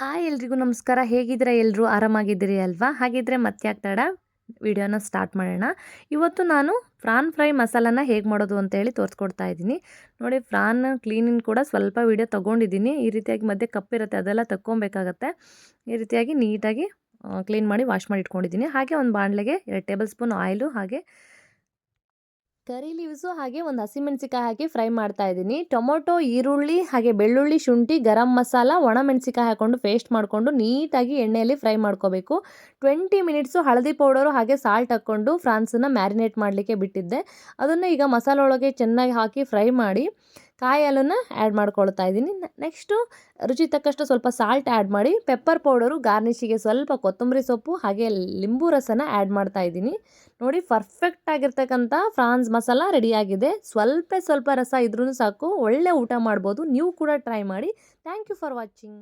Hi ಎಲ್ರಿಗೂ ನಮಸ್ಕಾರ. ಹೇಗಿದ್ದೀರಾ ಎಲ್ಲರೂ? ಆರಾಮಾಗಿದ್ದೀರಿ ಅಲ್ವಾ? ಹಾಗಿದ್ರೆ ಮತ್ತ್ಯಾಕೆ ತಡ, ವಿಡಿಯೋನ ಸ್ಟಾರ್ಟ್ ಮಾಡೋಣ. ಇವತ್ತು ನಾನು ಪ್ರಾನ್ ಫ್ರೈ ಮಸಾಲಾನ ಹೇಗೆ ಮಾಡೋದು ಅಂತೇಳಿ ತೋರಿಸ್ಕೊಡ್ತಾ ಇದ್ದೀನಿ. ನೋಡಿ, ಪ್ರಾನ್ ಕ್ಲೀನಿಂಗ್ ಕೂಡ ಸ್ವಲ್ಪ ವಿಡಿಯೋ ತೊಗೊಂಡಿದ್ದೀನಿ. ಈ ರೀತಿಯಾಗಿ ಮಧ್ಯೆ ಕಪ್ಪಿರುತ್ತೆ, ಅದೆಲ್ಲ ತಕ್ಕೊಬೇಕಾಗತ್ತೆ. ಈ ರೀತಿಯಾಗಿ ನೀಟಾಗಿ ಕ್ಲೀನ್ ಮಾಡಿ ವಾಶ್ ಮಾಡಿ ಇಟ್ಕೊಂಡಿದ್ದೀನಿ. ಹಾಗೆ ಒಂದು ಬಾಣಲೆಗೆ 2 ಟೇಬಲ್ ಸ್ಪೂನ್ ಆಯಿಲು, ಹಾಗೆ ಕರಿ ಲೀವ್ಸು, ಹಾಗೆ ಒಂದು ಹಸಿಮೆಣಸಿಕಾಯಿ ಹಾಕಿ ಫ್ರೈ ಮಾಡ್ತಾ ಇದ್ದೀನಿ. ಟೊಮೊಟೊ, ಈರುಳ್ಳಿ, ಹಾಗೆ ಬೆಳ್ಳುಳ್ಳಿ, ಶುಂಠಿ, ಗರಂ ಮಸಾಲ, ಒಣಮೆಣಸಿಕಾಯಿ ಹಾಕ್ಕೊಂಡು ಪೇಸ್ಟ್ ಮಾಡಿಕೊಂಡು ನೀಟಾಗಿ ಎಣ್ಣೆಯಲ್ಲಿ ಫ್ರೈ ಮಾಡ್ಕೋಬೇಕು. 20 ಮಿನಿಟ್ಸು ಹಳದಿ ಪೌಡರು ಹಾಗೆ ಸಾಲ್ಟ್ ಹಾಕ್ಕೊಂಡು ಫ್ರಾನ್ಸನ್ನು ಮ್ಯಾರಿನೇಟ್ ಮಾಡಲಿಕ್ಕೆ ಬಿಟ್ಟಿದ್ದೆ. ಅದನ್ನು ಈಗ ಮಸಾಲೆ ಒಳಗೆ ಚೆನ್ನಾಗಿ ಹಾಕಿ ಫ್ರೈ ಮಾಡಿ ಕಾಯಿ ಹಾಲನ್ನು ಆ್ಯಡ್ ಮಾಡ್ಕೊಳ್ತಾ ಇದ್ದೀನಿ. ನೆಕ್ಸ್ಟು ರುಚಿ ತಕ್ಕಷ್ಟು ಸ್ವಲ್ಪ ಸಾಲ್ಟ್ ಆ್ಯಡ್ ಮಾಡಿ, ಪೆಪ್ಪರ್ ಪೌಡರು, ಗಾರ್ನಿಷಿಗೆ ಸ್ವಲ್ಪ ಕೊತ್ತಂಬರಿ ಸೊಪ್ಪು ಹಾಗೆ ಲಿಂಬು ರಸನ ಆ್ಯಡ್ ಮಾಡ್ತಾ ಇದ್ದೀನಿ. ನೋಡಿ, ಪರ್ಫೆಕ್ಟ್ ಆಗಿರ್ತಕ್ಕಂಥ ಫ್ರಾನ್ಸ್ ಮಸಾಲ ರೆಡಿಯಾಗಿದೆ. ಸ್ವಲ್ಪ ರಸ ಇದ್ರೂ ಸಾಕು, ಒಳ್ಳೆ ಊಟ ಮಾಡ್ಬೋದು. ನೀವು ಕೂಡ ಟ್ರೈ ಮಾಡಿ. Thank you for watching.